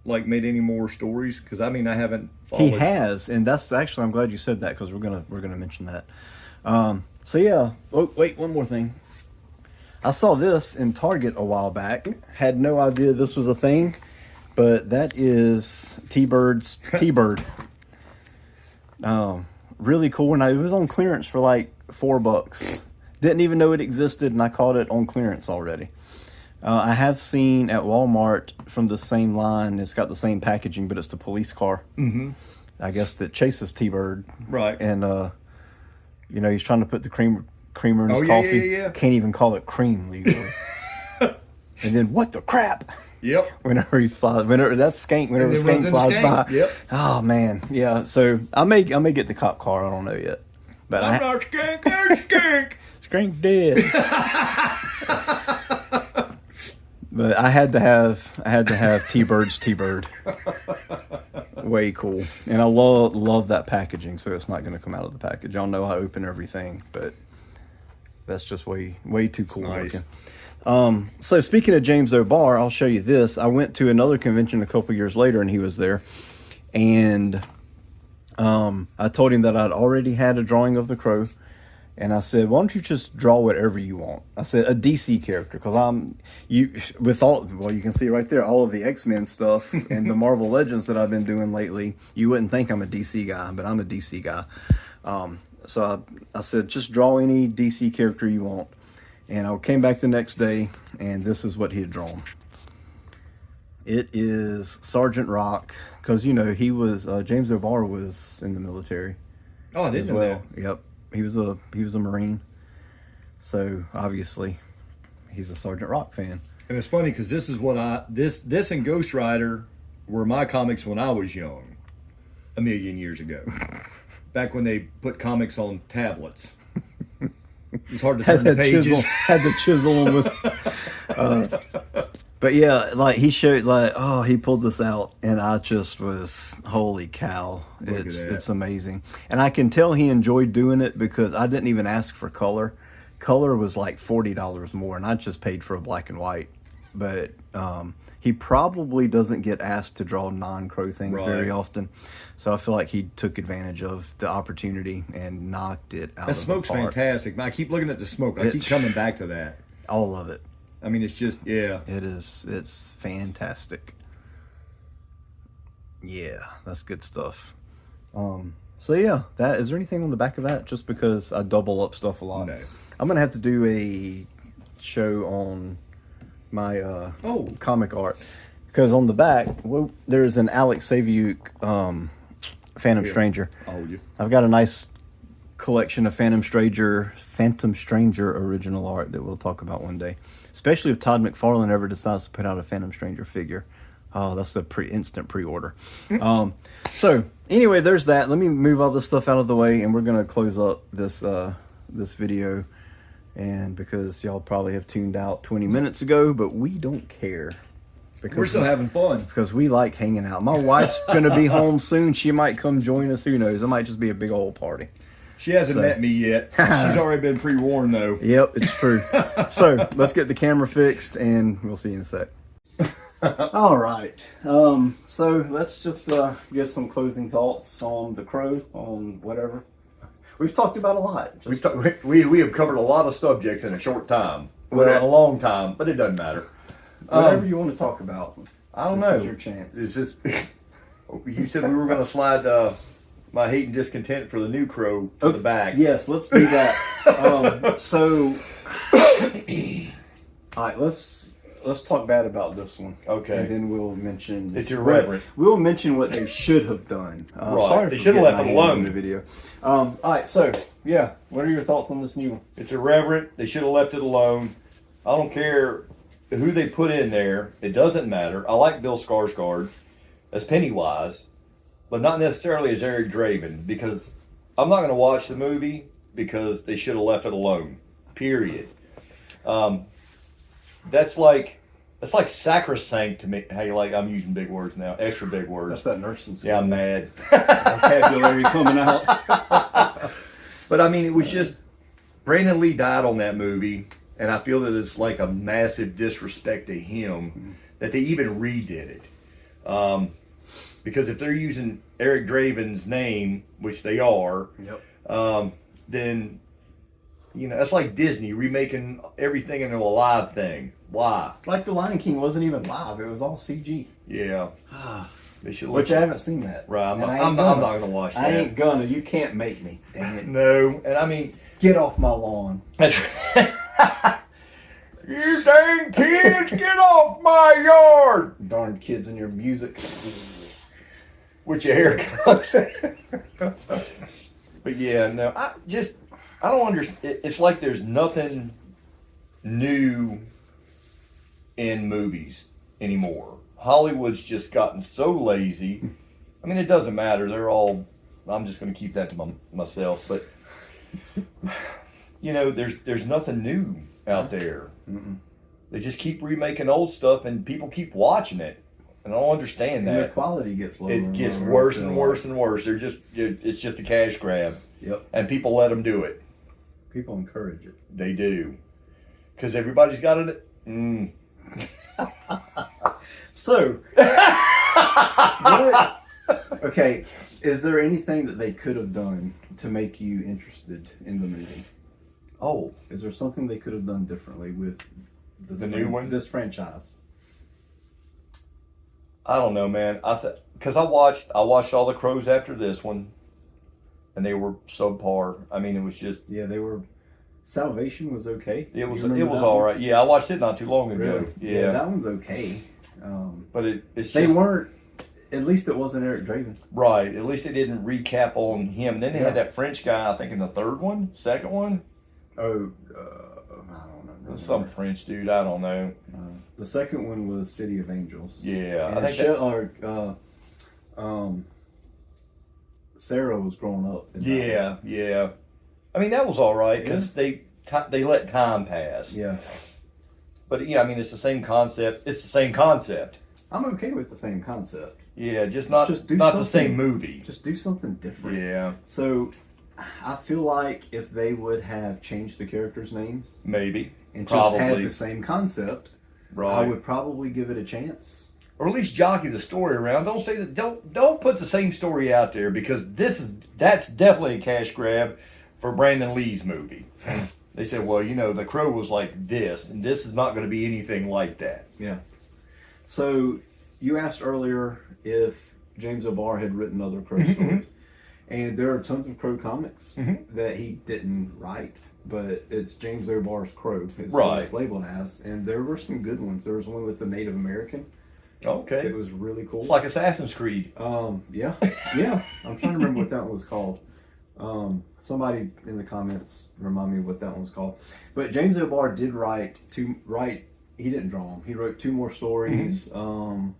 like made any more stories? Because I mean, I haven't followed. He has, and that's actually, I'm glad you said that because we're gonna mention that. So yeah. Oh wait, one more thing. I saw this in Target a while back. Had no idea this was a thing, but that is T-Bird's T-Bird. Really cool, and it was on clearance for like $4. Didn't even know it existed, and I caught it on clearance already. I have seen at Walmart from the same line. It's got the same packaging, but it's the police car. Mm-hmm. I guess that chases T-Bird. Right. And you know, he's trying to put the creamer in his Oh, yeah, coffee. yeah. Can't even call it cream legally. And then what the crap? Yep. Whenever he flies, whenever And then runs Skank into flies Skank. by. Yep. Oh man, yeah. So I may get the cop car. I don't know yet. But I'm not Skank. I'm Skank. Skank dead. But I had to have T-Bird's T-Bird. Way cool. And I love that packaging, so it's not going to come out of the package. Y'all know I open everything, but that's just way too cool Nice. looking. So speaking of James O'Barr, I'll show you this. I went to another convention a couple years later, and he was there. And I told him that I'd already had a drawing of the Crow. And I said, why don't you just draw whatever you want? I said, a DC character, because you can see right there, all of the X-Men stuff and the Marvel Legends that I've been doing lately, you wouldn't think I'm a DC guy, but I'm a DC guy. So I said, just draw any DC character you want. And I came back the next day, and this is what he had drawn. It is Sergeant Rock, because, you know, James O'Barr was in the military. Oh, I didn't know that. Yep. He was a Marine, so obviously he's a Sergeant Rock fan. And it's funny because this is what this and Ghost Rider were my comics when I was young, a million years ago, back when they put comics on tablets. It's hard to turn the pages. Had the chisel with. But yeah, like he showed, he pulled this out, and I just was, holy cow! It's amazing, and I can tell he enjoyed doing it because I didn't even ask for color. Color was like $40 more, and I just paid for a black and white. But he probably doesn't get asked to draw non-Crow things very often, so I feel like he took advantage of the opportunity and knocked it out. That smoke's fantastic. I keep looking at the smoke. I keep coming back to that. All of it. I mean, it's just, yeah. It is. It's fantastic. Yeah, that's good stuff. So yeah, is there anything on the back of that? Just because I double up stuff a lot. No. I'm gonna have to do a show on my comic art, because on the back, there's an Alex Saviuk Phantom Stranger. Oh, yeah. I've got a nice collection of Phantom Stranger original art that we'll talk about one day. Especially if Todd McFarlane ever decides to put out a Phantom Stranger figure. Oh, that's a instant pre-order. So anyway, there's that. Let me move all this stuff out of the way, and we're gonna close up this video. And because y'all probably have tuned out 20 minutes ago, but we don't care. Because We're still having fun. Because we like hanging out. My wife's gonna be home soon. She might come join us. Who knows? It might just be a big old party. She hasn't met me yet. She's already been pre-warned, though. Yep, it's true. So let's get the camera fixed, and we'll see you in a sec. All right. So let's just get some closing thoughts on The Crow, on whatever. We've talked about a lot. We have covered a lot of subjects in a short time. Well, in a long time, but it doesn't matter. Whatever you want to talk about. I don't This know. is your chance. It's just you said we were going to slide my hate and discontent for the new Crow to the back. Yes, let's do that. All right, let's talk bad about this one. Okay. And then we'll mention It's irreverent. We'll mention what they should have done. Right. Sorry, They for should have getting left my it hand alone. in the video. All right, so yeah, what are your thoughts on this new one? It's irreverent. They should have left it alone. I don't care who they put in there. It doesn't matter. I like Bill Skarsgård as Pennywise, but not necessarily as Eric Draven, because I'm not going to watch the movie because they should have left it alone. Period. That's like sacrosanct to me. Hey, like I'm using big words now, extra big words. That's that nursing school. Yeah, I'm mad. Vocabulary coming out. But I mean, it was just Brandon Lee died on that movie, and I feel that it's like a massive disrespect to him that they even redid it. Because if they're using Eric Draven's name, which they are, then that's like Disney remaking everything into a live thing. Why? Like The Lion King wasn't even live; it was all CG. Yeah. They should. Which I haven't seen that. Right. I'm not going to watch that. I ain't gonna. You can't make me. Dang it. No. And I mean, Get off my lawn. that's you dang kids, get off my yard! Darn kids in your music. With your hair cuts. But yeah, no, I don't understand. It's like there's nothing new in movies anymore. Hollywood's just gotten so lazy. I mean, it doesn't matter. They're all. I'm just going to keep that to myself. But there's nothing new out there. Mm-mm. They just keep remaking old stuff, and people keep watching it. And I don't understand And that. the quality gets lower. It gets worse and worse and worse. It's just a cash grab. Yep. And people let them do it. People encourage it. They do. Because everybody's got it. So, okay, is there anything that they could have done to make you interested in the movie? Oh. Is there something they could have done differently with new one? This franchise? I don't know, man. Because I watched all the Crows after this one, and they were subpar. I mean, it was just. Yeah, they were. Salvation was okay. It was all right. Yeah, I watched it not too long ago. Really? Yeah, that one's okay. But it's they just, weren't. At least it wasn't Eric Draven. Right. At least they didn't recap on him. And then they had that French guy, I think, in the second one. Oh, I don't know. Some French dude. I don't know. The second one was City of Angels. Yeah, And I think Sarah was growing up. Yeah. I mean, that was all right because they let time pass. Yeah. But yeah, I mean, it's the same concept. It's the same concept. I'm okay with the same concept. Yeah, just not the something- same movie. Just do something different. Yeah, So, I feel like if they would have changed the characters' names maybe. and Probably. just had the same concept, Right. I would probably give it a chance. Or at least jockey the story around. Don't say that. Don't put the same story out there because that's definitely a cash grab for Brandon Lee's movie. They said, well, The Crow was like this, and this is not going to be anything like that. Yeah. So you asked earlier if James O'Barr had written other Crow stories, and there are tons of Crow comics that he didn't write, but it's James O'Barr's Crow is what it's labeled as, and there were some good ones. There was one with the Native American. Okay. It was really cool. It's like Assassin's Creed. Yeah. I'm trying to remember what that one was called. Somebody in the comments remind me what that one was called. But James O'Barr did he didn't draw them. He wrote two more stories 7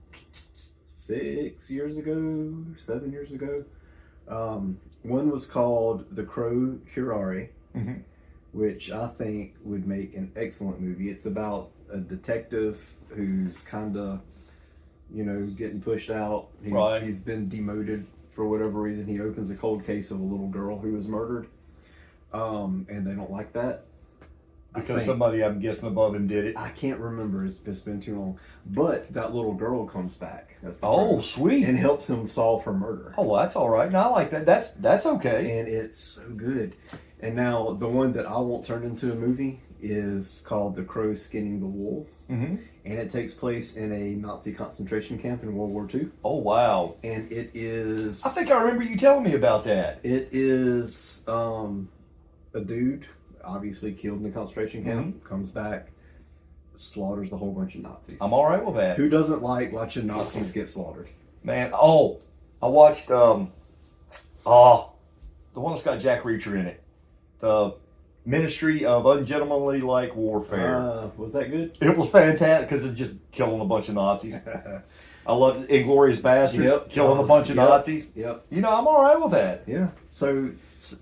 years ago. One was called The Crow Curare, which I think would make an excellent movie. It's about a detective who's kind of, getting pushed out. He's been demoted for whatever reason. He opens a cold case of a little girl who was murdered, and they don't like that. Because somebody, I'm guessing, above him did it. I can't remember. It's been too long. But that little girl comes back. That's the Oh, girl, sweet. and helps him solve her murder. Oh, well, that's all right. No, I like that. That's okay. And it's so good. And now the one that I won't turn into a movie is called The Crow Skinning the Wolves. Mm-hmm. And it takes place in a Nazi concentration camp in World War II. Oh, wow. And it is... I think I remember you telling me about that. It is a dude, obviously killed in the concentration camp, comes back, slaughters a whole bunch of Nazis. I'm all right with that. Who doesn't like watching Nazis get slaughtered? Man, I watched, the one that's got Jack Reacher in it. The Ministry of Ungentlemanly Warfare. Was that good? It was fantastic because it's just killing a bunch of Nazis. I love Inglourious Bastards, killing a bunch of Nazis. Yep. You know, I'm all right with that. Yeah. So,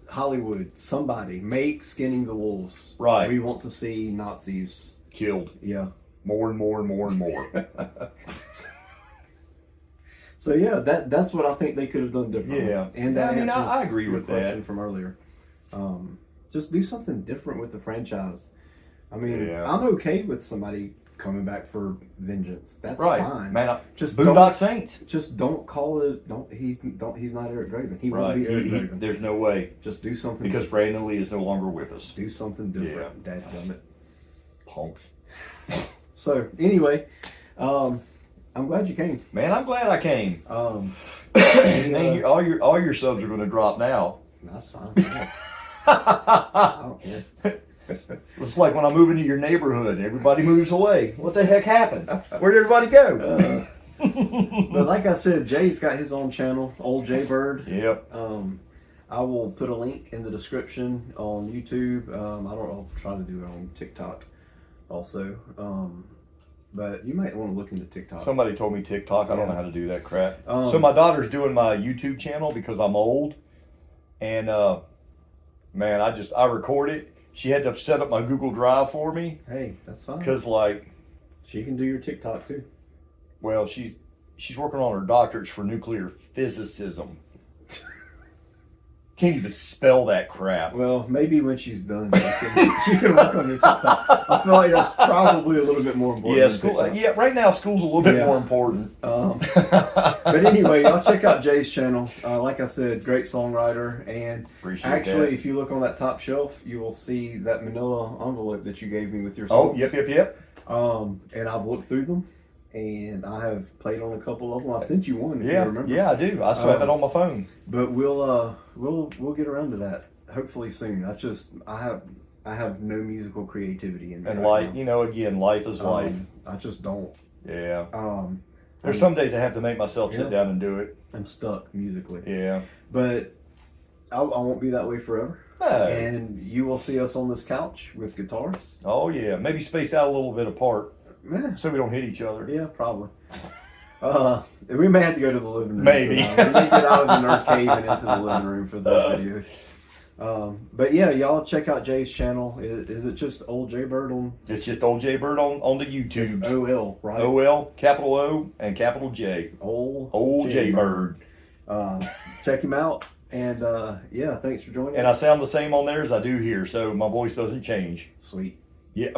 Hollywood, somebody, make Skinning the Wolves. Right. We want to see Nazis Killed. Yeah. More and more and more and more. So, yeah, that's what I think they could have done differently. Yeah. And that I agree your with question that. from earlier. Just do something different with the franchise. I mean, Yeah. I'm okay with somebody coming back for vengeance. That's Right. fine. Man, Just Boondock Saints. Just don't call it. He's not Eric Draven. He won't Right. be Eric Draven. There's no way. Just do something. Because Brandon Lee is no longer with us. Do something different. Dadgummit. Punks. So anyway, I'm glad you came. Man, I'm glad I came. Man, all your subs are going to drop now. That's fine. I don't care. It's like when I move into your neighborhood, everybody moves away. What the heck happened? Where'd everybody go? But like I said, Jay's got his own channel, Old Jay Bird. Yep. I will put a link in the description on YouTube. I'll try to do it on TikTok also. But you might want to look into TikTok. Somebody told me TikTok. I don't know how to do that crap. Um, So my daughter's doing my YouTube channel because I'm old. And, man, I record it. She had to set up my Google Drive for me. Hey, that's fine. Because, like, She can do your TikTok too. well, she's working on her doctorates for nuclear physicism. Can't even spell that crap. Well, maybe when she's done, she can work on your TikTok. I feel like that's probably a little bit more important. Yeah, than school. TikTok. Yeah, right now school's a little bit Yeah. more important. But anyway, y'all check out Jay's channel. Like I said, great songwriter. And Appreciate actually, that. if you look on that top shelf, you will see that manila envelope that you gave me with your Oh, songs. yep. And I've looked through them, and I have played on a couple of them. I sent you one, if you remember. Yeah, I do. I still have it on my phone. But we'll get around to that hopefully soon. I have no musical creativity in me. And right like, now. again, life is life. I just don't. Yeah. There's I'm- some days I have to make myself sit down and do it. I'm stuck musically. Yeah. But I won't be that way forever. No. And you will see us on this couch with guitars. Oh yeah. Maybe space out a little bit apart Yeah, so we don't hit each other. yeah, probably. We may have to go to the living room. Maybe. For that. We may get out of the NerdCave and into the living room for those videos. But yeah, y'all check out Jay's channel. Is it just Old Jay Bird on? It's just old J Bird on the It's YouTube. OL, right? OL, capital O and capital J. Old J Bird. Check him out. And yeah, thanks for joining. And I sound the same on there as I do here, so my voice doesn't change. Sweet. Yeah.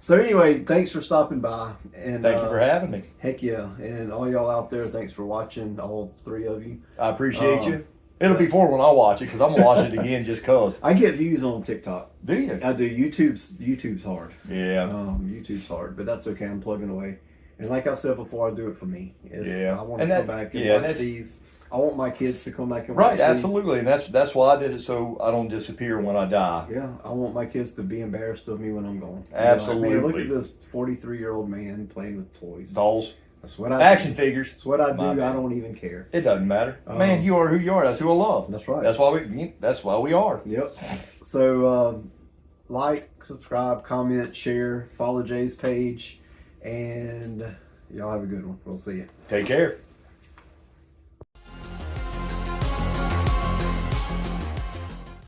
So anyway, thanks for stopping by. And Thank you for having me. Heck yeah. And all y'all out there, thanks for watching, all three of you. I appreciate you. It'll be 4 when I watch it because I'm gonna watch it again just cause. I get views on TikTok. Do you? I do. YouTube's hard. Yeah. YouTube's hard, but that's okay. I'm plugging away. And like I said before, I do it for me. If Yeah. I want to And come that- back and yeah, watch that's- these. I want my kids to come back and watch Right, these. absolutely, and that's why I did it so I don't disappear when I die. Yeah, I want my kids to be embarrassed of me when I'm gone. Absolutely. Man, look at this 43-year-old man playing with toys. Dolls, That's what I action do. figures. That's what I do. My I bad. don't even care. It doesn't matter, man. You are who you are. That's who I love. That's right. That's why we are. Yep. So like, subscribe, comment, share, follow Jay's page, and y'all have a good one. We'll see you. Take care.